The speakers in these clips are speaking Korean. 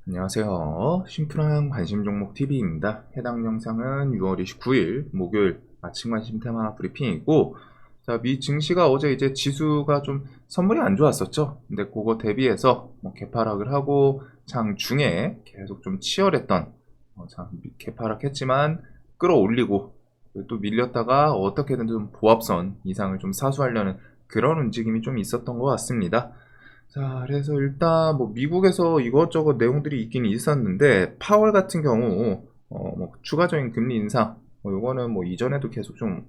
안녕하세요. 심플한 관심 종목 TV입니다. 해당 영상은 6월 29일 목요일 아침 관심 테마 브리핑이고, 자, 미 증시가 어제 이제 지수가 좀 선물이 안 좋았었죠. 근데 그거 대비해서 뭐 개파락을 하고 장 중에 계속 좀 치열했던 개파락했지만 끌어올리고 또 밀렸다가 어떻게든 좀 보합선 이상을 좀 사수하려는 그런 움직임이 좀 있었던 것 같습니다. 자, 그래서 일단 뭐 미국에서 이것저것 내용들이 있긴 있었는데, 파월 같은 경우 뭐 추가적인 금리 인상, 요거는 뭐 이전에도 계속 좀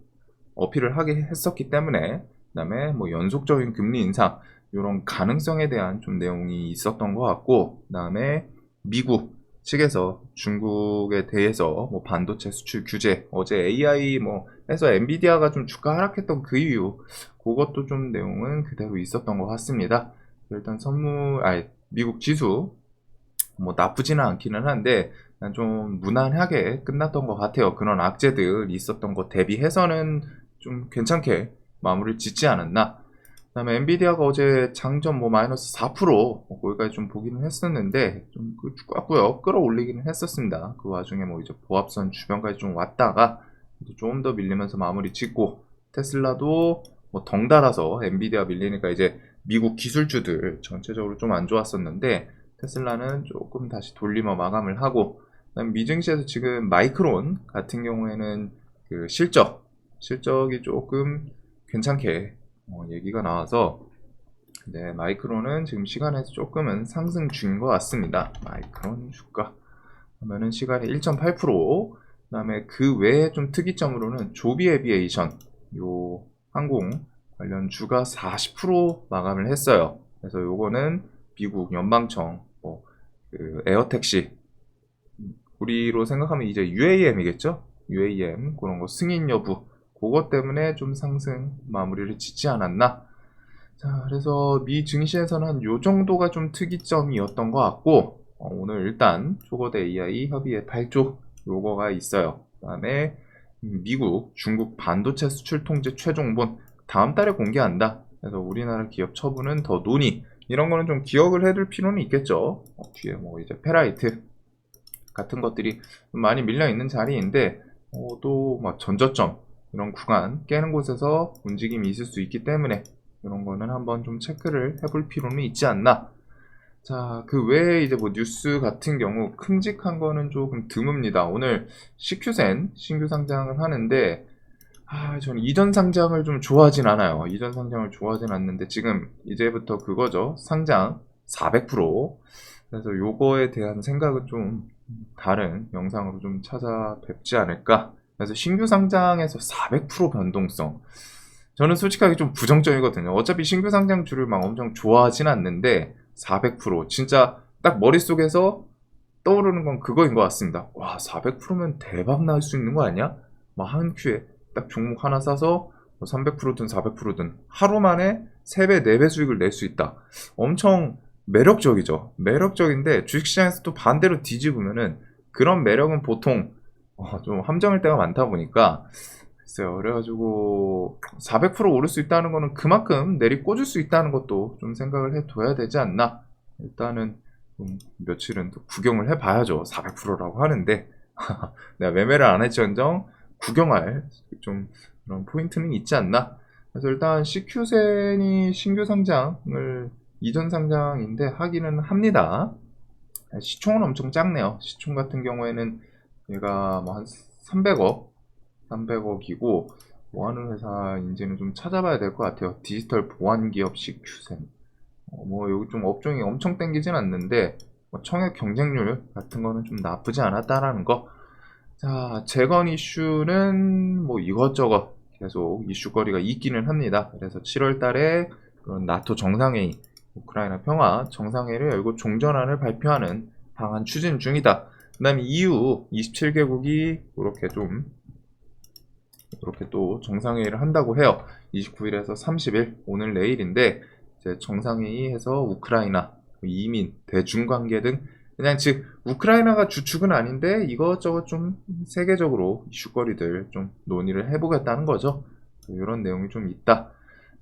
어필을 하게 했었기 때문에, 그다음에 뭐 연속적인 금리 인상 요런 가능성에 대한 좀 내용이 있었던 것 같고, 그다음에 미국 측에서 중국에 대해서 뭐 반도체 수출 규제, 어제 AI 뭐 해서 엔비디아가 좀 주가 하락했던 그 이유, 그것도 좀 내용은 그대로 있었던 것 같습니다. 일단 미국 지수 뭐 나쁘지는 않기는 한데 그냥 좀 무난하게 끝났던 것 같아요. 그런 악재들 있었던 것 대비해서는 좀 괜찮게 마무리를 짓지 않았나. 그다음에 엔비디아가 어제 장전 뭐 마이너스 4% 거기까지 좀 보기는 했었는데 좀 깎고요, 끌어올리기는 했었습니다. 그 와중에 뭐 이제 보합선 주변까지 좀 왔다가 좀 더 밀리면서 마무리 짓고, 테슬라도 뭐 덩달아서 엔비디아 밀리니까 이제 미국 기술주들 전체적으로 좀 안 좋았었는데 테슬라는 조금 다시 돌리며 마감을 하고, 그다음 미증시에서 지금 마이크론 같은 경우에는 그 실적이 조금 괜찮게 얘기가 나와서, 네, 마이크론은 지금 시간에서 조금은 상승 중인 것 같습니다. 마이크론 주가 하면은 시간이 1.8%, 그다음에 그 외에 좀 특이점으로는 조비 에비에이션 요 항공 관련 주가 40% 마감을 했어요. 그래서 요거는 미국 연방청 그 에어택시, 우리로 생각하면 이제 UAM이겠죠? UAM 그런 거 승인 여부, 그것 때문에 좀 상승 마무리를 짓지 않았나. 자, 그래서 미 증시에서는 한 요 정도가 좀 특이점이었던 것 같고, 오늘 일단 초거대 AI 협의회 8조 요거가 있어요. 그다음에 미국, 중국 반도체 수출 통제 최종본 다음 달에 공개한다. 그래서 우리나라 기업 처분은 더 논의, 이런 거는 좀 기억을 해둘 필요는 있겠죠. 뒤에 뭐 이제 페라이트 같은 것들이 많이 밀려 있는 자리인데, 또막 전저점 이런 구간 깨는 곳에서 움직임이 있을 수 있기 때문에 이런 거는 한번 좀 체크를 해볼 필요는 있지 않나. 자, 그 외에 이제 뭐 뉴스 같은 경우 큼직한 거는 조금 드뭅니다. 오늘 CQ센 신규 상장을 하는데, 저는 이전 상장을 좀 좋아하진 않아요. 이전 상장을 좋아하진 않는데 지금 이제부터 그거죠. 상장 400%. 그래서 요거에 대한 생각은 좀 다른 영상으로 좀 찾아뵙지 않을까. 그래서 신규 상장에서 400% 변동성, 저는 솔직하게 좀 부정적이거든요. 어차피 신규 상장주를 막 엄청 좋아하진 않는데 400% 진짜 딱 머릿속에서 떠오르는 건 그거인 것 같습니다. 와, 400%면 대박 날 수 있는 거 아니야? 막 한 큐에 딱 종목 하나 사서 300%든 400%든 하루 만에 3배, 4배 수익을 낼 수 있다. 엄청 매력적이죠. 매력적인데 주식시장에서 또 반대로 뒤집으면은 그런 매력은 보통 좀 함정일 때가 많다 보니까, 글쎄요. 그래가지고 400% 오를 수 있다는 거는 그만큼 내리꽂을 수 있다는 것도 좀 생각을 해둬야 되지 않나. 일단은 좀 며칠은 또 구경을 해봐야죠. 400%라고 하는데 내가 매매를 안 할지언정 구경할 좀 그런 포인트는 있지 않나. 그래서 일단 CQ센이 신규 상장을 이전 상장인데 하기는 합니다. 시총은 엄청 작네요. 시총 같은 경우에는 얘가 뭐 한 300억이고 뭐 하는 회사인지는 좀 찾아봐야 될 것 같아요. 디지털 보안 기업 CQ센. 뭐 여기 좀 업종이 엄청 땡기진 않는데 뭐 청약 경쟁률 같은 거는 좀 나쁘지 않았다라는 거. 자, 재건 이슈는 뭐 이것저것 계속 이슈거리가 있기는 합니다. 그래서 7월 달에 그런 나토 정상회의, 우크라이나 평화 정상회의를 열고 종전안을 발표하는 방안 추진 중이다. 그 다음에 EU 27개국이 이렇게 또 정상회의를 한다고 해요. 29일에서 30일, 오늘 내일인데 이제 정상회의해서 우크라이나, 이민, 대중관계 등, 그냥 즉 우크라이나가 주축은 아닌데 이것저것 좀 세계적으로 이슈거리들 좀 논의를 해보겠다는 거죠. 이런 내용이 좀 있다.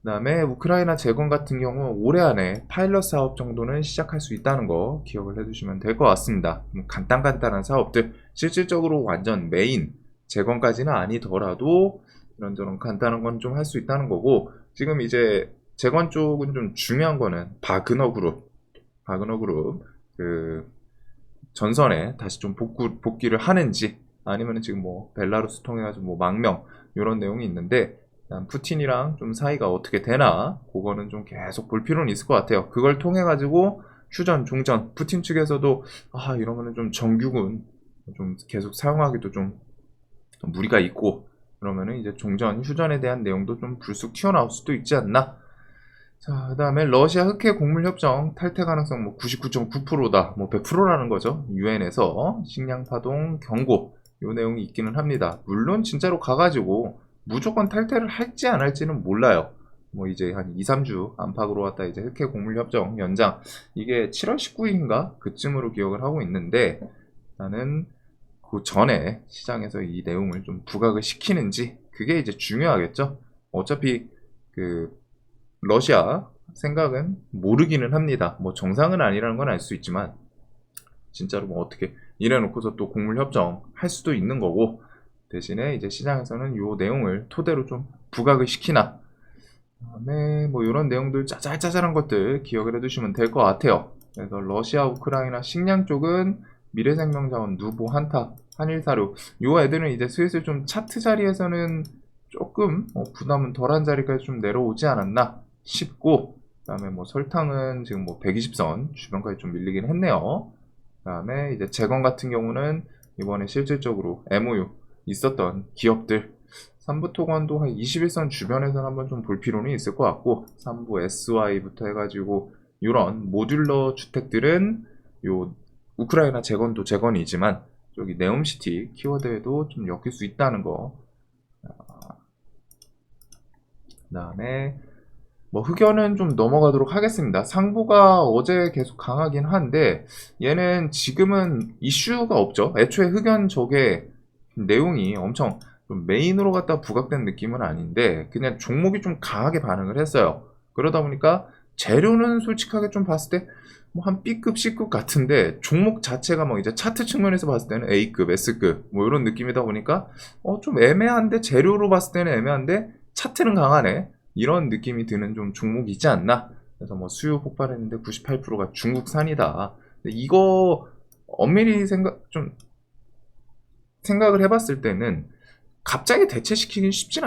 그다음에 우크라이나 재건 같은 경우 올해 안에 파일럿 사업 정도는 시작할 수 있다는 거 기억을 해두시면 될 것 같습니다. 간단한 사업들, 실질적으로 완전 메인 재건까지는 아니더라도 이런저런 간단한 건 좀 할 수 있다는 거고, 지금 이제 재건 쪽은 좀 중요한 거는 바그너 그룹 그 전선에 다시 좀 복귀를 하는지, 아니면 지금 뭐 벨라루스 통해 가지고 뭐 망명 이런 내용이 있는데, 푸틴이랑 좀 사이가 어떻게 되나 그거는 좀 계속 볼 필요는 있을 것 같아요. 그걸 통해 가지고 휴전, 종전, 푸틴 측에서도 이러면은 좀 정규군 좀 계속 사용하기도 좀 무리가 있고, 그러면은 이제 종전, 휴전에 대한 내용도 좀 불쑥 튀어나올 수도 있지 않나. 자, 그다음에 러시아 흑해 곡물 협정 탈퇴 가능성 뭐 99.9%다. 뭐 100%라는 거죠. 유엔에서 식량 파동 경고 요 내용이 있기는 합니다. 물론 진짜로 가가지고 무조건 탈퇴를 할지 안 할지는 몰라요. 뭐 이제 한 2, 3주 안팎으로 왔다 이제 흑해 곡물 협정 연장, 이게 7월 19일인가 그쯤으로 기억을 하고 있는데, 나는 그 전에 시장에서 이 내용을 좀 부각을 시키는지, 그게 이제 중요하겠죠. 어차피 그 러시아 생각은 모르기는 합니다. 뭐 정상은 아니라는 건 알 수 있지만 진짜로 뭐 어떻게 이래놓고서 또 곡물 협정 할 수도 있는 거고, 대신에 이제 시장에서는 요 내용을 토대로 좀 부각을 시키나. 그다음에 뭐 이런 내용들 짜잘짜잘한 것들 기억을 해두시면 될 것 같아요. 그래서 러시아, 우크라이나 식량 쪽은 미래생명자원, 누보, 한타, 한일사료 요 애들은 이제 슬슬 좀 차트 자리에서는 조금 부담은 덜한 자리까지 좀 내려오지 않았나 싶고, 그 다음에 뭐 설탕은 지금 뭐 120선 주변까지 좀 밀리긴 했네요. 그 다음에 이제 재건 같은 경우는 이번에 실질적으로 MOU 있었던 기업들 3부 토건도 한 21선 주변에서 한번 좀 볼 필요는 있을 것 같고, 3부 SY부터 해가지고 이런 모듈러 주택들은 요 우크라이나 재건도 재건이지만 저기 네옴시티 키워드에도 좀 엮일 수 있다는 거. 그 다음에 뭐 흑연은 좀 넘어가도록 하겠습니다. 상부가 어제 계속 강하긴 한데 얘는 지금은 이슈가 없죠. 애초에 흑연 저게 내용이 엄청 좀 메인으로 갖다 부각된 느낌은 아닌데 그냥 종목이 좀 강하게 반응을 했어요. 그러다 보니까 재료는 솔직하게 좀 봤을 때 뭐 한 B급, C급 같은데 종목 자체가 뭐 이제 차트 측면에서 봤을 때는 A급, S급 뭐 이런 느낌이다 보니까 좀 애매한데, 재료로 봤을 때는 애매한데 차트는 강하네, 이런 느낌이 드는 좀 종목이지 않나. 그래서 뭐 수요 폭발했는데 98%가 중국산이다. 근데 이거 엄밀히 생각을 해봤을 때는 갑자기 대체시키긴 쉽진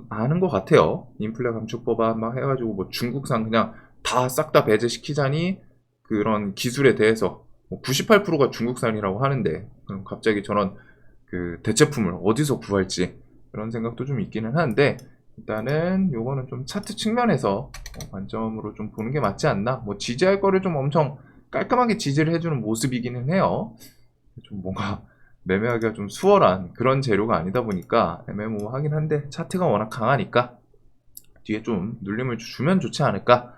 않은 것 같아요. 인플레 감축법안 막 해가지고 뭐 중국산 그냥 다 싹 다 배제시키자니 그런 기술에 대해서 뭐 98%가 중국산이라고 하는데, 그럼 갑자기 저런 그 대체품을 어디서 구할지 그런 생각도 좀 있기는 한데, 일단은 요거는 좀 차트 측면에서 관점으로 좀 보는 게 맞지 않나. 뭐 지지할 거를 좀 엄청 깔끔하게 지지를 해주는 모습이기는 해요. 좀 뭔가 매매하기가 좀 수월한 그런 재료가 아니다 보니까 애매모호하긴 한데, 차트가 워낙 강하니까 뒤에 좀 눌림을 주면 좋지 않을까.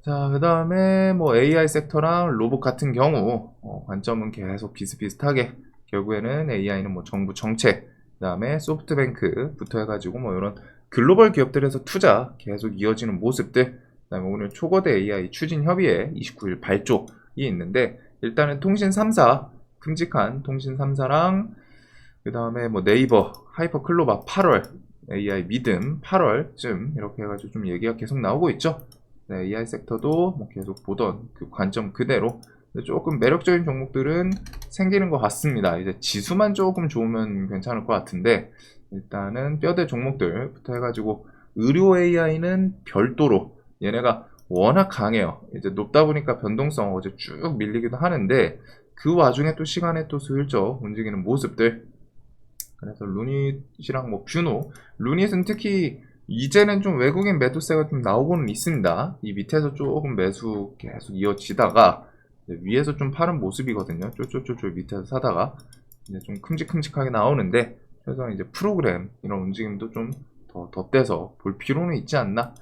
자, 그 다음에 뭐 AI 섹터랑 로봇 같은 경우 관점은 계속 비슷비슷하게, 결국에는 AI는 뭐 정부 정책, 그 다음에 소프트뱅크부터 해가지고 뭐 이런 글로벌 기업들에서 투자 계속 이어지는 모습들, 그 다음에 오늘 초거대 AI 추진 협의회 29일 발족이 있는데, 일단은 통신 3사, 큼직한 통신 3사랑 그 다음에 뭐 네이버, 하이퍼 클로바 8월, AI 믿음 8월쯤 이렇게 해가지고 좀 얘기가 계속 나오고 있죠. 네, AI 섹터도 뭐 계속 보던 그 관점 그대로 조금 매력적인 종목들은 생기는 것 같습니다. 이제 지수만 조금 좋으면 괜찮을 것 같은데, 일단은 뼈대 종목들부터 해가지고 의료 AI는 별도로 얘네가 워낙 강해요. 이제 높다 보니까 변동성 어제 쭉 밀리기도 하는데, 그 와중에 또 시간에 또 슬쩍 움직이는 모습들. 그래서 루닛이랑 뭐 뷰노, 루닛은 특히 이제는 좀 외국인 매도세가 좀 나오고는 있습니다. 이 밑에서 조금 매수 계속 이어지다가 위에서 좀 파는 모습이거든요. 쫄쫄쫄쫄 밑에서 사다가 이제 좀 큼직큼직하게 나오는데, 그래서 이제 프로그램 이런 움직임도 좀 더 덧대서 볼 필요는 있지 않나.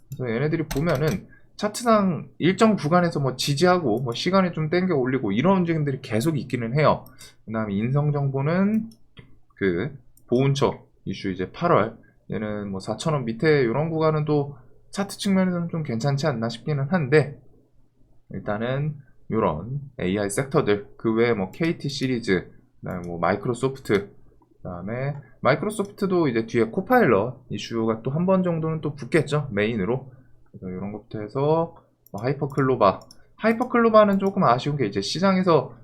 그래서 얘네들이 보면은 차트상 일정 구간에서 뭐 지지하고 뭐 시간에 좀 땡겨 올리고 이런 움직임들이 계속 있기는 해요. 그 다음에 인성정보는 그 보훈처 이슈 이제 8월, 얘는 뭐 4,000원 밑에 이런 구간은 또 차트 측면에서는 좀 괜찮지 않나 싶기는 한데, 일단은 요런 AI 섹터들, 그 외에 뭐 KT 시리즈, 그다음에 뭐 마이크로소프트, 그다음에 마이크로소프트도 이제 뒤에 코파일럿 이슈가 또 한 번 정도는 또 붙겠죠, 메인으로. 그래서 이런 것부터 해서 뭐 하이퍼클로바는 조금 아쉬운 게 이제 시장에서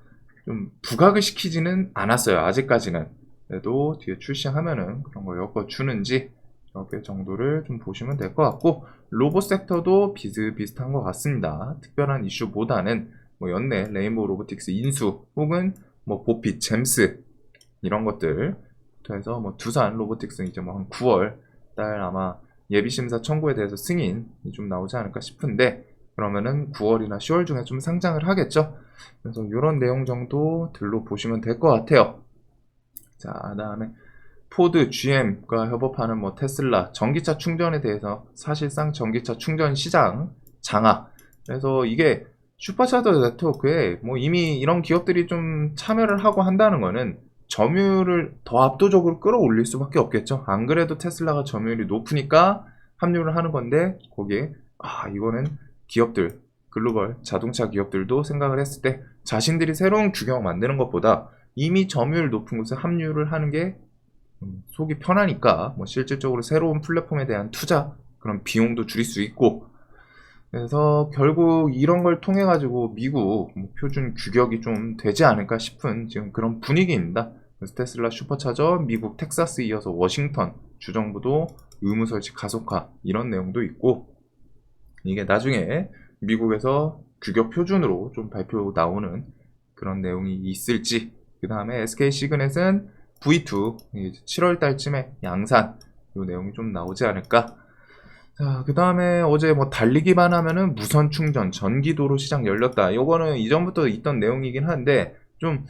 좀 부각을 시키지는 않았어요, 아직까지는. 그래도 뒤에 출시하면은 그런 걸 엮어주는지 이렇게 정도를 좀 보시면 될 것 같고, 로봇 섹터도 비슷비슷한 것 같습니다. 특별한 이슈보다는 뭐 연내 레인보우 로보틱스 인수, 혹은 뭐 보핏 잼스 이런 것들 해서 뭐 두산 로보틱스 이제 뭐 한 9월 달 아마 예비심사 청구에 대해서 승인이 좀 나오지 않을까 싶은데, 그러면은 9월이나 10월 중에 좀 상장을 하겠죠. 그래서 이런 내용 정도 들로 보시면 될 것 같아요. 자, 다음에 포드, GM과 협업하는 뭐 테슬라 전기차 충전에 대해서 사실상 전기차 충전 시장 장악. 그래서 이게 슈퍼차저 네트워크에 뭐 이미 이런 기업들이 좀 참여를 하고 한다는 거는 점유율을 더 압도적으로 끌어올릴 수밖에 없겠죠. 안 그래도 테슬라가 점유율이 높으니까 합류를 하는 건데, 거기에 이거는 기업들, 글로벌 자동차 기업들도 생각을 했을 때 자신들이 새로운 규격을 만드는 것보다 이미 점유율 높은 곳에 합류를 하는 게 속이 편하니까, 뭐 실질적으로 새로운 플랫폼에 대한 투자, 그런 비용도 줄일 수 있고, 그래서 결국 이런 걸 통해 가지고 미국 뭐 표준 규격이 좀 되지 않을까 싶은 지금 그런 분위기입니다. 그래서 테슬라 슈퍼차저 미국 텍사스 이어서 워싱턴 주정부도 의무 설치 가속화 이런 내용도 있고, 이게 나중에 미국에서 규격 표준으로 좀 발표 나오는 그런 내용이 있을지, 그 다음에 SK 시그넷은 V2 7월 달쯤에 양산 이 내용이 좀 나오지 않을까. 자, 그 다음에 어제 뭐 달리기만 하면은 무선 충전 전기도로 시장 열렸다. 요거는 이전부터 있던 내용이긴 한데 좀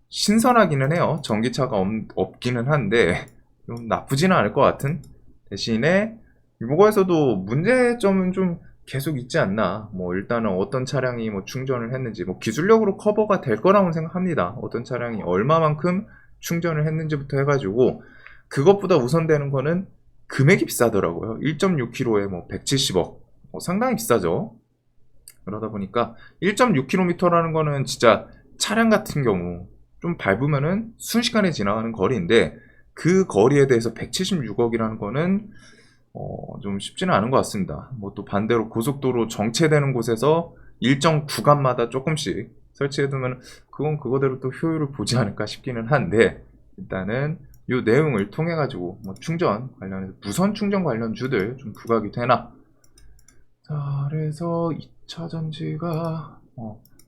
신선하기는 해요. 전기차가 없기는 한데 좀 나쁘지는 않을 것 같은. 대신에 이거에서도 문제점은 좀 계속 있지 않나. 뭐 일단은 어떤 차량이 뭐 충전을 했는지 뭐 기술력으로 커버가 될 거라고 생각합니다. 어떤 차량이 얼마만큼 충전을 했는지부터 해가지고, 그것보다 우선되는 거는 금액이 비싸더라고요. 1.6km에 뭐 170억. 상당히 비싸죠. 그러다 보니까 1.6km라는 거는 진짜 차량 같은 경우 좀 밟으면은 순식간에 지나가는 거리인데, 그 거리에 대해서 176억이라는 거는 좀 쉽지는 않은 것 같습니다. 뭐 또 반대로 고속도로 정체되는 곳에서 일정 구간마다 조금씩 설치해두면 그건 그거대로 또 효율을 보지 않을까 싶기는 한데, 일단은 이 내용을 통해 가지고 뭐 충전 관련해서 무선 충전 관련주들 좀 부각이 되나. 자, 그래서 2차 전지가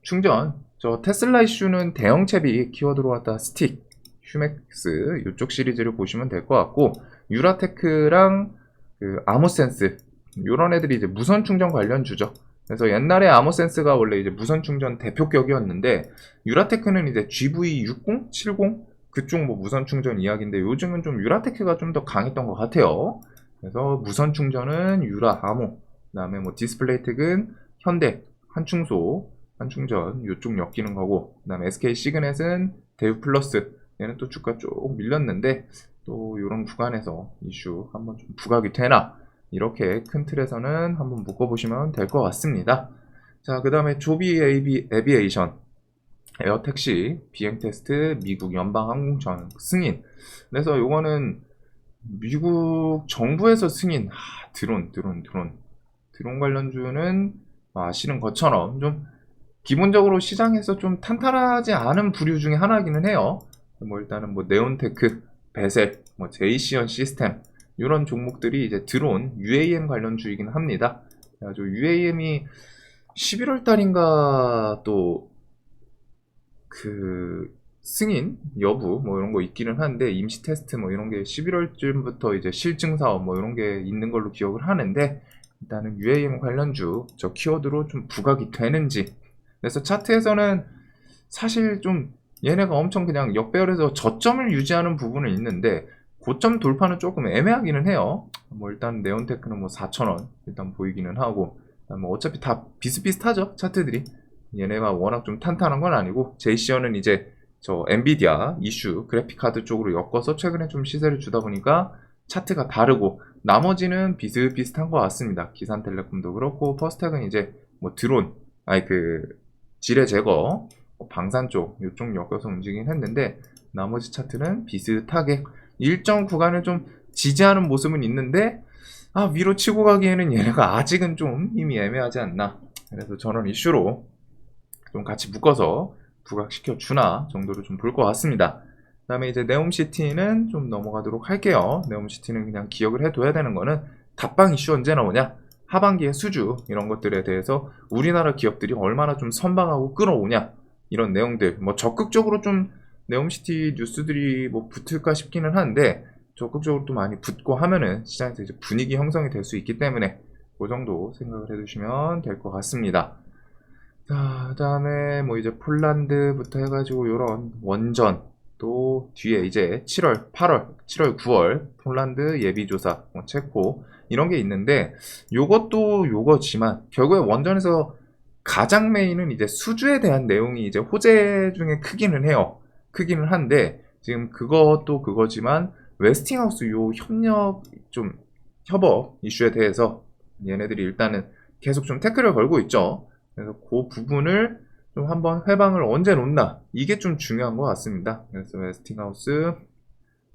충전, 저 테슬라 이슈는 대형 채비 키워드로 왔다 스틱, 휴맥스 이쪽 시리즈를 보시면 될 것 같고, 유라테크랑 그 아모센스 이런 애들이 이제 무선 충전 관련주죠. 그래서 옛날에 아모센스가 원래 이제 무선 충전 대표격이었는데, 유라테크는 이제 GV60, 70 그쪽 뭐 무선 충전 이야기인데, 요즘은 좀 유라테크가 좀 더 강했던 것 같아요. 그래서 무선 충전은 유라, 아모, 그다음에 뭐 디스플레이텍은 현대, 한충전 이쪽 엮이는 거고, 그다음에 SK 시그넷은 대우 플러스, 얘는 또 주가 쭉 밀렸는데 또 이런 구간에서 이슈 한번 좀 부각이 되나, 이렇게 큰 틀에서는 한번 묶어보시면 될 것 같습니다. 자, 그 다음에 조비 에비에이션 에어택시 비행 테스트 미국 연방항공청 승인. 그래서 요거는 미국 정부에서 승인. 드론 관련주는 아시는 것처럼 좀 기본적으로 시장에서 좀 탄탄하지 않은 부류 중에 하나이기는 해요. 뭐 일단은 뭐 네온테크, 베셀, 뭐 제이시언 시스템 이런 종목들이 이제 드론 UAM 관련주이긴 합니다. 그래가지고 UAM이 11월 달인가 또 그 승인 여부 뭐 이런 거 있기는 한데, 임시 테스트 뭐 이런 게 11월쯤부터 이제 실증 사업 뭐 이런 게 있는 걸로 기억을 하는데, 일단은 UAM 관련주 저 키워드로 좀 부각이 되는지. 그래서 차트에서는 사실 좀 얘네가 엄청 그냥 역배열해서 저점을 유지하는 부분은 있는데, 고점 돌파는 조금 애매하기는 해요. 뭐 일단 네온테크는 뭐 4,000원 일단 보이기는 하고, 뭐 어차피 다 비슷비슷하죠, 차트들이. 얘네가 워낙 좀 탄탄한 건 아니고, 제이시언은 이제 저 엔비디아 이슈 그래픽 카드 쪽으로 엮어서 최근에 좀 시세를 주다 보니까 차트가 다르고 나머지는 비슷비슷한 것 같습니다. 기산텔레콤도 그렇고 퍼스텍은 이제 뭐 드론, 아니 그 지뢰 제거, 방산 쪽 이쪽 엮여서 움직이긴 했는데 나머지 차트는 비슷하게 일정 구간을 좀 지지하는 모습은 있는데 위로 치고 가기에는 얘네가 아직은 좀 힘이 애매하지 않나. 그래서 저런 이슈로 좀 같이 묶어서 부각시켜 주나 정도로 좀 볼 것 같습니다. 그 다음에 이제 네옴시티는 좀 넘어가도록 할게요. 네옴시티는 그냥 기억을 해둬야 되는 거는 답방 이슈 언제 나오냐, 하반기의 수주 이런 것들에 대해서 우리나라 기업들이 얼마나 좀 선방하고 끌어오냐 이런 내용들, 뭐 적극적으로 좀 네옴시티 뉴스들이 뭐 붙을까 싶기는 한데 적극적으로 또 많이 붙고 하면은 시장에서 이제 분위기 형성이 될 수 있기 때문에 그 정도 생각을 해두시면 될 것 같습니다. 자, 그다음에 뭐 이제 폴란드부터 해가지고 요런 원전, 또 뒤에 이제 7월, 8월, 7월, 9월 폴란드 예비조사, 뭐 체코 이런 게 있는데 요것도 요거지만 결국에 원전에서 가장 메인은 이제 수주에 대한 내용이 이제 호재 중에 크기는 해요. 크기는 한데 지금 그것도 그거지만 웨스팅하우스 요 협업 이슈에 대해서 얘네들이 일단은 계속 좀 태클을 걸고 있죠. 그래서 그 부분을 좀 한번 회방을 언제 놓나 이게 좀 중요한 것 같습니다. 그래서 웨스팅하우스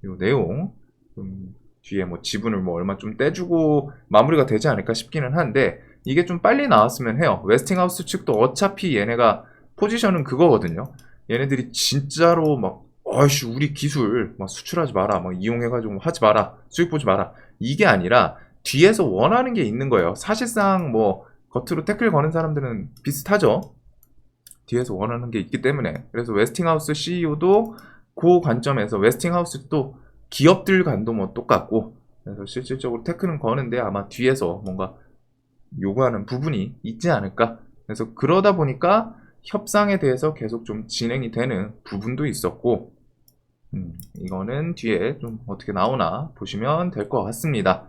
요 내용 좀 뒤에 뭐 지분을 뭐 얼마 좀 떼주고 마무리가 되지 않을까 싶기는 한데 이게 좀 빨리 나왔으면 해요. 웨스팅하우스 측도 어차피 얘네가 포지션은 그거거든요. 얘네들이 진짜로 막 어이씨 우리 기술 막 수출하지 마라, 막 이용해가지고 하지 마라, 수익 보지 마라 이게 아니라 뒤에서 원하는 게 있는 거예요. 사실상 뭐 겉으로 태클 거는 사람들은 비슷하죠. 뒤에서 원하는 게 있기 때문에. 그래서 웨스팅하우스 CEO도 그 관점에서 웨스팅하우스도 기업들 간도 뭐 똑같고 그래서 실질적으로 태클은 거는데 아마 뒤에서 뭔가 요구하는 부분이 있지 않을까. 그래서 그러다 보니까 협상에 대해서 계속 좀 진행이 되는 부분도 있었고 이거는 뒤에 좀 어떻게 나오나 보시면 될 것 같습니다.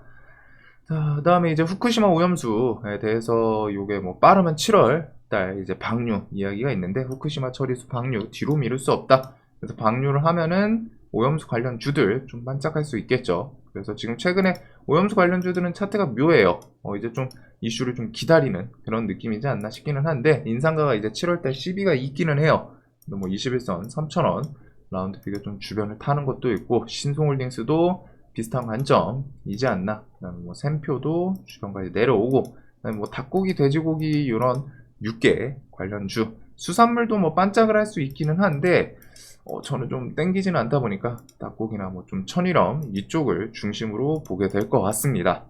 자, 그다음에 이제 후쿠시마 오염수에 대해서 요게 뭐 빠르면 7월 달 이제 방류 이야기가 있는데 후쿠시마 처리수 방류 뒤로 미룰 수 없다. 그래서 방류를 하면은 오염수 관련 주들 좀 반짝할 수 있겠죠. 그래서 지금 최근에 오염수 관련 주들은 차트가 묘해요. 이제 좀 이슈를 좀 기다리는 그런 느낌이지 않나 싶기는 한데 인상가가 이제 7월달 시비가 있기는 해요. 뭐 21선 3,000원 라운드 피겨 좀 주변을 타는 것도 있고 신송홀딩스도 비슷한 관점이지 않나. 그다음에 뭐 샘표도 주변까지 내려오고, 그다음에 뭐 닭고기, 돼지고기 이런 육계 관련주, 수산물도 뭐 반짝을 할 수 있기는 한데 저는 좀 땡기지는 않다 보니까 닭고기나 뭐 좀 천일염 이쪽을 중심으로 보게 될 것 같습니다.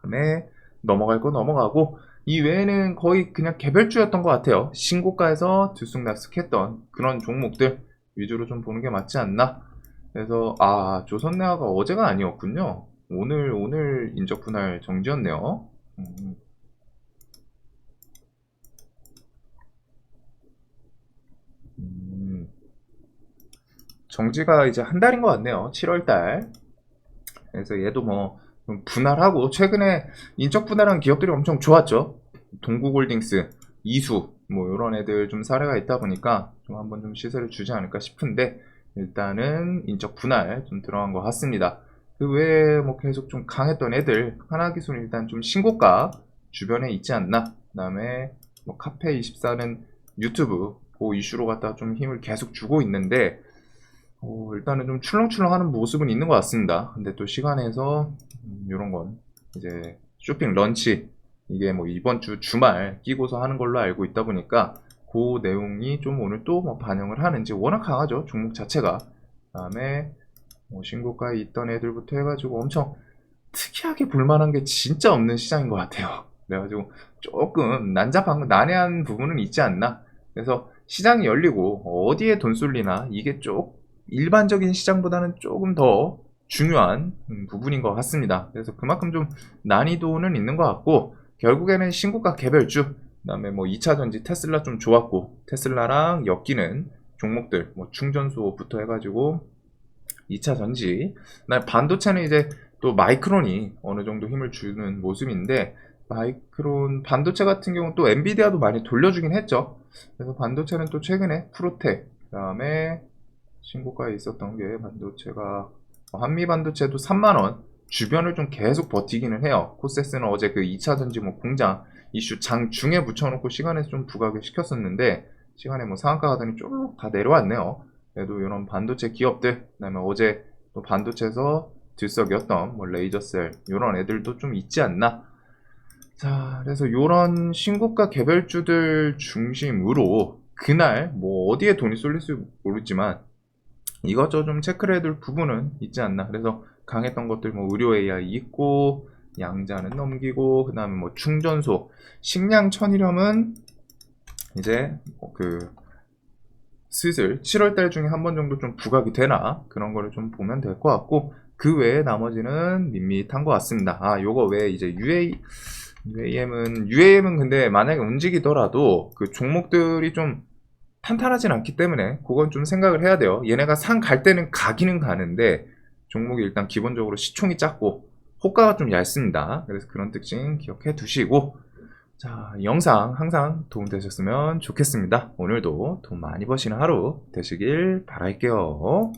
그다음에 넘어갈 거 넘어가고 이 외에는 거의 그냥 개별주였던 것 같아요. 신고가에서 들쑥날쑥했던 그런 종목들 위주로 좀 보는 게 맞지 않나. 그래서 조선내화가 어제가 아니었군요. 오늘 인적 분할 정지였네요. 정지가 이제 한 달인 것 같네요. 7월달. 그래서 얘도 뭐 분할하고 최근에 인적 분할한 기업들이 엄청 좋았죠. 동국홀딩스, 이수 뭐 이런 애들 좀 사례가 있다 보니까 좀 한번 좀 시세를 주지 않을까 싶은데 일단은 인적 분할 좀 들어간 것 같습니다. 그 외에 뭐 계속 좀 강했던 애들 하나기술은 일단 좀 신고가 주변에 있지 않나. 그 다음에 뭐 카페24는 유튜브 그 이슈로 갖다 좀 힘을 계속 주고 있는데 일단은 좀 출렁출렁하는 모습은 있는 것 같습니다. 근데 또 시간에서 이런 건 이제 쇼핑 런치 이게 뭐 이번 주 주말 끼고서 하는 걸로 알고 있다 보니까 그 내용이 좀 오늘 또 뭐 반영을 하는지 워낙 강하죠 종목 자체가. 그다음에 뭐 신고가에 있던 애들부터 해가지고 엄청 특이하게 볼만한 게 진짜 없는 시장인 것 같아요. 그래가지고 조금 난해한 부분은 있지 않나. 그래서 시장이 열리고 어디에 돈 쏠리나 이게 일반적인 시장보다는 조금 더 중요한 부분인 것 같습니다. 그래서 그만큼 좀 난이도는 있는 것 같고 결국에는 신고가 개별주, 그 다음에 뭐 2차전지 테슬라 좀 좋았고 테슬라랑 엮이는 종목들 뭐 충전소부터 해가지고 2차전지, 그다음에 반도체는 이제 또 마이크론이 어느 정도 힘을 주는 모습인데 마이크론 반도체 같은 경우는 또 엔비디아도 많이 돌려주긴 했죠. 그래서 반도체는 또 최근에 프로텍, 그 다음에 신고가에 있었던 게 반도체가 한미 반도체도 3만원 주변을 좀 계속 버티기는 해요. 코세스는 어제 그 2차전지 뭐 공장 이슈 장중에 붙여놓고 시간에서 좀 부각을 시켰었는데 시간에 뭐 상한가 가더니 쭉 다 내려왔네요. 그래도 이런 반도체 기업들, 그다음에 어제 또 반도체에서 들썩였던 뭐 레이저셀 이런 애들도 좀 있지 않나. 자, 그래서 이런 신고가 개별주들 중심으로 그날 뭐 어디에 돈이 쏠릴지 모르지만 이것저것 좀 체크를 해둘 부분은 있지 않나. 그래서 강했던 것들 뭐 의료 AI 있고 양자는 넘기고 그다음에 뭐 충전소 식량 천일염은 이제 그 슬슬 7월달 중에 한 번 정도 좀 부각이 되나 그런 거를 좀 보면 될 것 같고 그 외에 나머지는 밋밋한 것 같습니다. 아, 요거 외에 이제 UAM은 근데 만약에 움직이더라도 그 종목들이 좀 탄탄하진 않기 때문에 그건 좀 생각을 해야 돼요. 얘네가 상 갈 때는 가기는 가는데 종목이 일단 기본적으로 시총이 작고 호가가 좀 얇습니다. 그래서 그런 특징 기억해 두시고 자, 영상 항상 도움되셨으면 좋겠습니다. 오늘도 돈 많이 버시는 하루 되시길 바랄게요.